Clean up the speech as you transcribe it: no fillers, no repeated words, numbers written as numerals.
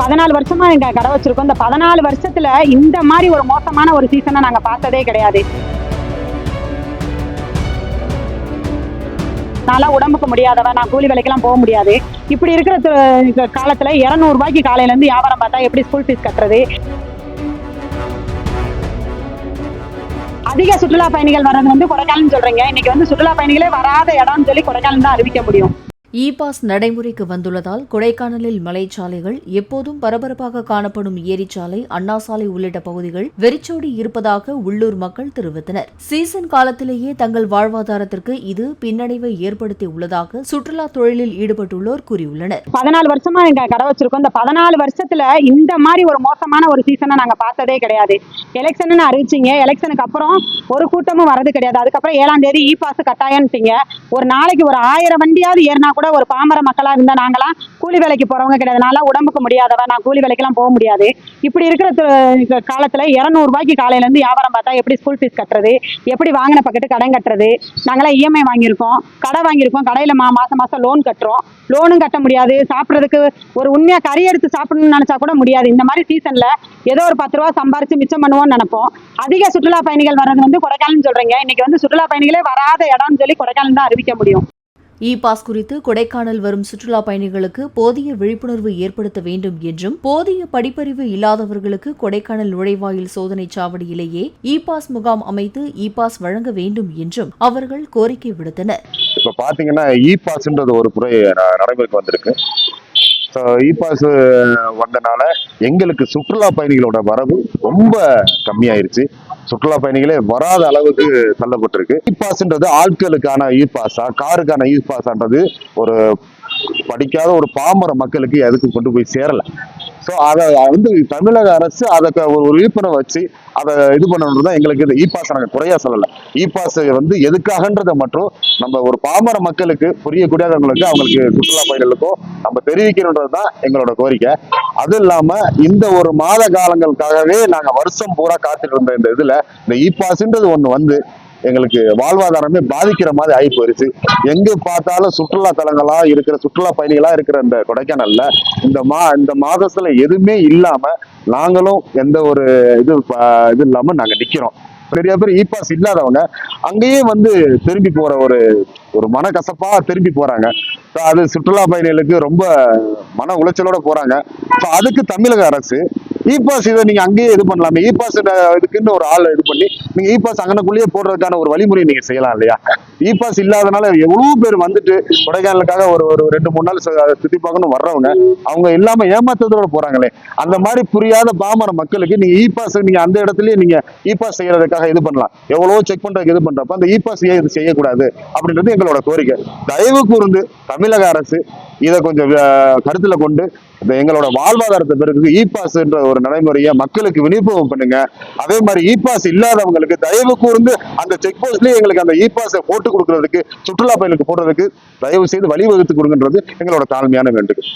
14 வருஷமா எங்க கடை வச்சிருக்கோம். இந்த 14 வருஷத்துல இந்த மாதிரி ஒரு மோசமான ஒரு சீசனை நாங்க பார்த்ததே கிடையாது. நான்லாம் உடம்புக்கு முடியாதவ, நான் கூலி வேலைக்கெல்லாம் போக முடியாது. இப்படி இருக்கிற காலத்துல 200 ரூபாய்க்கு காலையில இருந்து வியாபாரம் பார்த்தா எப்படி ஸ்கூல் ஃபீஸ் கட்டுறது? அதிக சுற்றுலா பயணிகள் வர்றது கொடைக்கானல் சொல்றீங்க. இன்னைக்கு சுற்றுலா பயணிகளே வராத இடம்னு சொல்லி கொடைக்கானல் தான் அறிவிக்க முடியும். இ பாஸ் நடைமுறைக்கு வந்துள்ளதால் கொடைக்கானலில் மலைச்சாலைகள், எப்போதும் பரபரப்பாக காணப்படும் ஏரிச்சாலை, அண்ணாசாலை உள்ளிட்ட பகுதிகள் வெறிச்சோடி இருப்பதாக உள்ளூர் மக்கள் தெரிவித்தனர். சீசன் காலத்திலேயே தங்கள் வாழ்வாதாரத்திற்கு இது பின்னடைவை ஏற்படுத்தி உள்ளதாக சுற்றுலா தொழிலில் ஈடுபட்டுள்ளோர் கூறியுள்ளனர். 14 வருஷமா எங்க கடை வச்சிருக்கோம். இந்த 14 வருஷத்துல இந்த மாதிரி ஒரு மோசமான ஒரு சீசனை நாங்க பார்த்ததே கிடையாது. எலெக்ஷன் அறிவிச்சீங்க, எலெக்ஷனுக்கு அப்புறம் ஒரு கூட்டமும் வரது கிடையாது. அதுக்கப்புறம் 7ஆம் தேதி இ பாஸ் கட்டாயம்ட்டீங்க. ஒரு நாளைக்கு ஒரு 1000 வண்டியாவது ஏறினா கூட ஒரு பாமர மக்களா இருந்தா நாங்களாம் கூலி வேலைக்கு போறவங்க கிடையாது. நான்லாம் உடம்புக்கு முடியாதவ, நான் கூலி வேலைக்கெல்லாம் போக முடியாது. இப்படி இருக்கிற காலத்துல 200 ரூபாய்க்கு காலையில இருந்து வியாபாரம் பார்த்தா எப்படி ஸ்கூல் ஃபீஸ் கட்டுறது? எப்படி வாங்கின பக்கெட்டு கடன் கட்டுறது? நாங்களாம் இஎம்ஐ வாங்கியிருக்கோம், கடை வாங்கியிருக்கோம், கடையில மாசம் மாசம் லோன் கட்டுறோம். லோனும் கட்ட முடியாது. சாப்பிட்றதுக்கு ஒரு உண்மையா கறி எடுத்து சாப்பிடணும்னு நினைச்சா கூட முடியாது. இந்த மாதிரி சீசன்ல ஏதோ ஒரு 10 ரூபா சம்பாரிச்சு மிச்சம் பண்ணுவோம்னு நினைப்போம். அதிக சுற்றுலா பயணிகள் வர்றது கொடைக்கானல் சொல்றீங்க. இன்னைக்கு சுற்றுலா பயணிகளே வராத இடம்னு சொல்லி கொடைக்கானல் தான் அறிவிக்க முடியும். இ பாஸ் குறித்து கொடைக்கானல் வரும் சுற்றுலா பயணிகளுக்கு போதிய விழிப்புணர்வு ஏற்படுத்த வேண்டும் என்றும், போதிய படிப்பறிவு இல்லாதவர்களுக்கு கொடைக்கானல் நுழைவாயில் சோதனை சாவடியிலேயே இ பாஸ் முகாம் அமைத்து இ பாஸ் வழங்க வேண்டும் என்றும் அவர்கள் கோரிக்கை விடுத்தனர். இப்ப பாத்தீங்கன்னா இ பாஸ்ன்றது ஒரு முறை நடைமுறைக்கு வந்திருக்கு. இ பாஸ் வந்தனால எங்களுக்கு சுற்றுலா பயணிகளோட வரவு ரொம்ப கம்மியாயிருச்சு. சுற்றுலா பயணிகளே வராத அளவுக்கு தள்ளப்பட்டிருக்கு. இ பாஸ்ன்றது ஆட்களுக்கான இ பாஸா, காருக்கான இ பாஸான்றது ஒரு படிக்காத ஒரு பாமர மக்களுக்கு எதுக்கு கொண்டு போய் சேரல. ஸோ அதை தமிழக அரசு அதை ஒரு விழிப்புணர்வு வச்சு அதை இது பண்ணணுன்றதான் எங்களுக்கு இந்த இ பாஸ் நாங்கள் குறையா சொல்லலை. இ பாஸ் எதுக்காகன்றதை மட்டும் நம்ம ஒரு பாமர மக்களுக்கு புரியக்கூடியவங்களுக்கு, அவங்களுக்கு சுற்றுலா பயணிகளுக்கும் நம்ம தெரிவிக்கணுன்றது தான் எங்களோட கோரிக்கை. அது இல்லாம இந்த ஒரு மாத காலங்களுக்காகவே நாங்க வருஷம் பூரா காத்துட்டு இருந்த இந்த இதுல இந்த இ பாஸ்ன்றது ஒண்ணு எங்களுக்கு வாழ்வாதாரமே பாதிக்கிற மாதிரி ஆகி போயிருச்சு. எங்க பார்த்தாலும் சுற்றுலா தலங்களா இருக்கிற, சுற்றுலா பயணிகளா இருக்கிற இந்த கொடைக்கானல்ல இந்த மாதத்துல எதுவுமே இல்லாம நாங்களும் எந்த ஒரு இது இல்லாம நாங்க நிக்கிறோம். நிறைய பேர் இ பாஸ் இல்லாதவங்க அங்கேயே திரும்பி போற ஒரு மனக்கசப்பா திரும்பி போறாங்க. அது சுற்றுலா பயணிகளுக்கு ரொம்ப மன உளைச்சலோட போறாங்க. அதுக்கு தமிழக அரசு இ பாஸ் இதை நீங்க அங்கேயே இது பண்ணலாமே, இ பாஸ் இதுக்குன்னு ஒரு ஆள் இது பண்ணி நீங்க இ பாஸ் அங்கனக்குள்ளேயே போடுறதுக்கான ஒரு வழிமுறையை நீங்க செய்யலாம் இல்லையா? இ பாஸ் இல்லாதனால எவ்வளவு பேர் கொடைக்கானலுக்காக ஒரு 2-3 நாள் சுத்தி பார்க்கணும் வர்றவங்க அவங்க இல்லாம ஏமாத்ததோட போறாங்களே. அந்த மாதிரி புரியாத பாமர மக்களுக்கு நீங்க இ பாஸ் நீங்க அந்த இடத்துலயே நீங்க இ பாஸ் செய்யறதுக்காக இது பண்ணலாம். எவ்வளவோ செக் பண்றதுக்கு இது பண்றப்ப அந்த இ பாஸ் இது செய்யக்கூடாது அப்படின்றது எங்களோட கோரிக்கை. தயவு கூர்ந்து தமிழக அரசு இதை கொஞ்சம் கருத்துல கொண்டு எங்களோட வாழ்வாதாரத்தை பெருக்கு இ பாஸ் என்ற ஒரு நடைமுறையை மக்களுக்கு விநியோகம் பண்ணுங்க. அதே மாதிரி இ பாஸ் இல்லாதவங்களுக்கு தயவு கூர்ந்து அந்த செக் போஸ்ட்லயே எங்களுக்கு அந்த இ பாஸை போட்டு கொடுக்கறதுக்கு, சுற்றுலா பயணிகளுக்கு போடுறதுக்கு தயவு செய்து வழிவகுத்து கொடுங்கன்றது எங்களோட தாழ்மையான வேண்டுகோள்.